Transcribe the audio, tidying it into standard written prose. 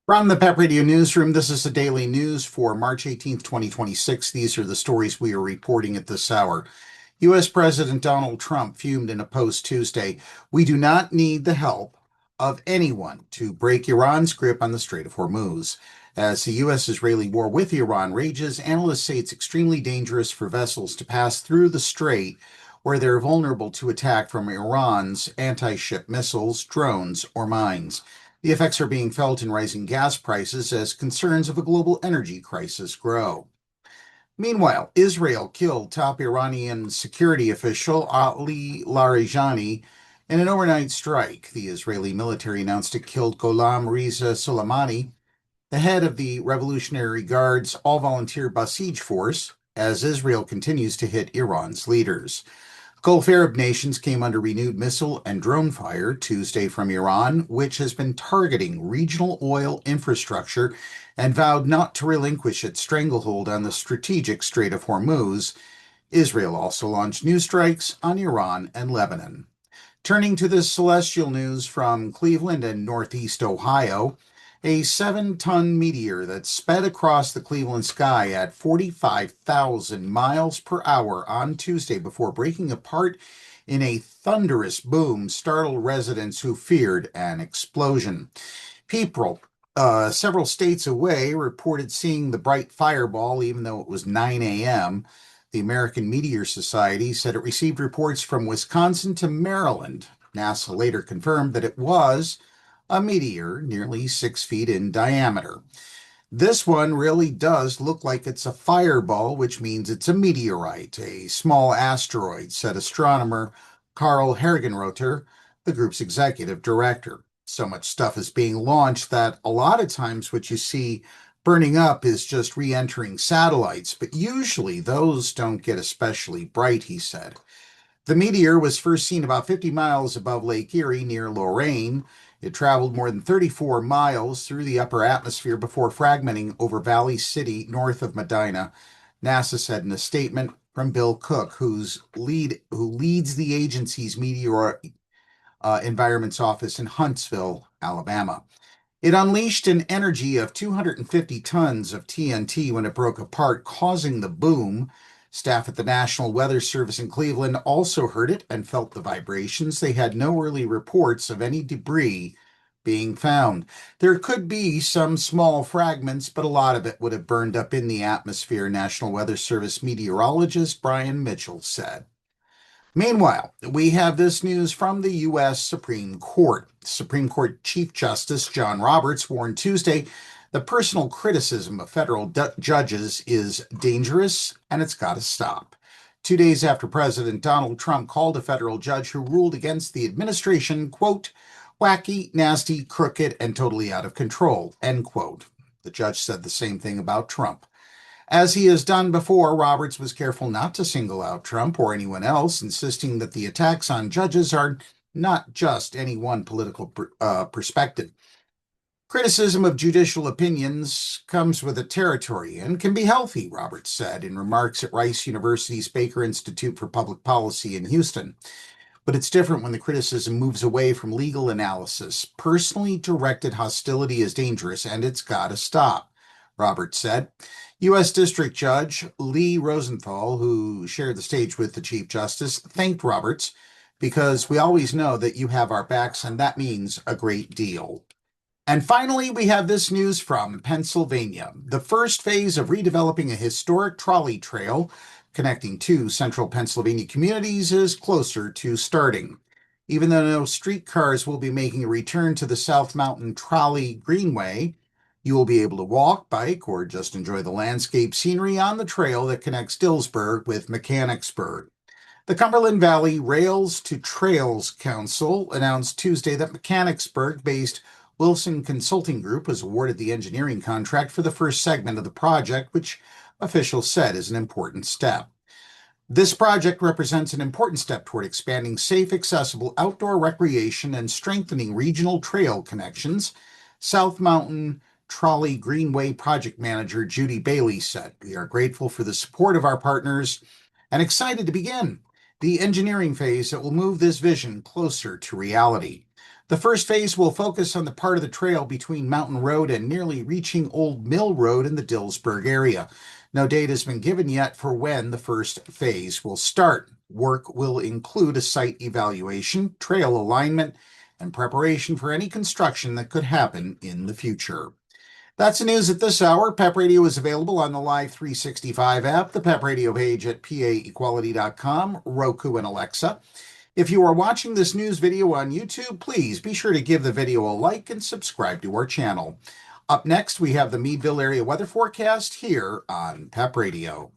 From the PEP Radio Newsroom, this is the daily news for March 18th, 2026. These are the stories we are reporting at this hour. U.S. President Donald Trump fumed in a post Tuesday. We do not need the help of anyone to break Iran's grip on the Strait of Hormuz. As the U.S. Israeli war with Iran rages, analysts say it's extremely dangerous for vessels to pass through the strait where they're vulnerable to attack from Iran's anti-ship missiles, drones, or mines. The effects are being felt in rising gas prices as concerns of a global energy crisis grow. Meanwhile, Israel killed top Iranian security official Ali Larijani in an overnight strike. The Israeli military announced it killed Gholam Reza Soleimani, the head of the Revolutionary Guard's all-volunteer Basij force, as Israel continues to hit Iran's leaders. Gulf Arab nations came under renewed missile and drone fire Tuesday from Iran, which has been targeting regional oil infrastructure and vowed not to relinquish its stranglehold on the strategic Strait of Hormuz. Israel also launched new strikes on Iran and Lebanon. Turning to the celestial news from Cleveland and Northeast Ohio, a 7-ton meteor that sped across the Cleveland sky at 45,000 miles per hour on Tuesday before breaking apart in a thunderous boom startled residents who feared an explosion. People several states away reported seeing the bright fireball even though it was 9 a.m. The American Meteor Society said it received reports from Wisconsin to Maryland. NASA later confirmed that it was a meteor nearly 6 feet in diameter. This one really does look like it's a fireball, which means it's a meteorite, a small asteroid, said astronomer Carl Hergenrother, the group's executive director. So much stuff is being launched that a lot of times what you see burning up is just re-entering satellites, but usually those don't get especially bright, he said. The meteor was first seen about 50 miles above Lake Erie near Lorain. It traveled more than 34 miles through the upper atmosphere before fragmenting over Valley City north of Medina, NASA said in a statement from Bill Cook, who leads the agency's Meteor Environments Office in Huntsville, Alabama. It unleashed an energy of 250 tons of TNT when it broke apart, causing the boom. Staff at the National Weather Service in Cleveland also heard it and felt the vibrations. They had no early reports of any debris being found. There could be some small fragments, but a lot of it would have burned up in the atmosphere, National Weather Service meteorologist Brian Mitchell said. Meanwhile, we have this news from the U.S. Supreme Court. Supreme Court Chief Justice John Roberts warned Tuesday that personal criticism of federal judges is dangerous and it's got to stop. 2 days after President Donald Trump called a federal judge who ruled against the administration, quote, wacky, nasty, crooked, and totally out of control, end quote. The judge said the same thing about Trump. As he has done before, Roberts was careful not to single out Trump or anyone else, insisting that the attacks on judges are not just any one political perspective. Criticism of judicial opinions comes with a territory and can be healthy, Roberts said in remarks at Rice University's Baker Institute for Public Policy in Houston. But it's different when the criticism moves away from legal analysis. Personally directed hostility is dangerous and it's got to stop, Roberts said. U.S. District Judge Lee Rosenthal, who shared the stage with the Chief Justice, thanked Roberts because we always know that you have our backs, and that means a great deal. And finally, we have this news from Pennsylvania. The first phase of redeveloping a historic trolley trail connecting two central Pennsylvania communities is closer to starting. Even though no streetcars will be making a return to the South Mountain Trolley Greenway, you will be able to walk, bike, or just enjoy the landscape scenery on the trail that connects Dillsburg with Mechanicsburg. The Cumberland Valley Rails to Trails Council announced Tuesday that Mechanicsburg-based Wilson Consulting Group was awarded the engineering contract for the first segment of the project, which officials said is an important step. This project represents an important step toward expanding safe, accessible outdoor recreation and strengthening regional trail connections, South Mountain Trolley Greenway project manager Judy Bailey said. We are grateful for the support of our partners and excited to begin the engineering phase that will move this vision closer to reality. The first phase will focus on the part of the trail between Mountain Road and nearly reaching Old Mill Road in the Dillsburg area. No date has been given yet for when the first phase will start. Work will include a site evaluation, trail alignment, and preparation for any construction that could happen in the future. That's the news at this hour. PEP Radio is available on the Live 365 app, the PEP Radio page at paequality.com, Roku, and Alexa. If you are watching this news video on YouTube, please be sure to give the video a like and subscribe to our channel. Up next, we have the Meadville area weather forecast here on PEP Radio.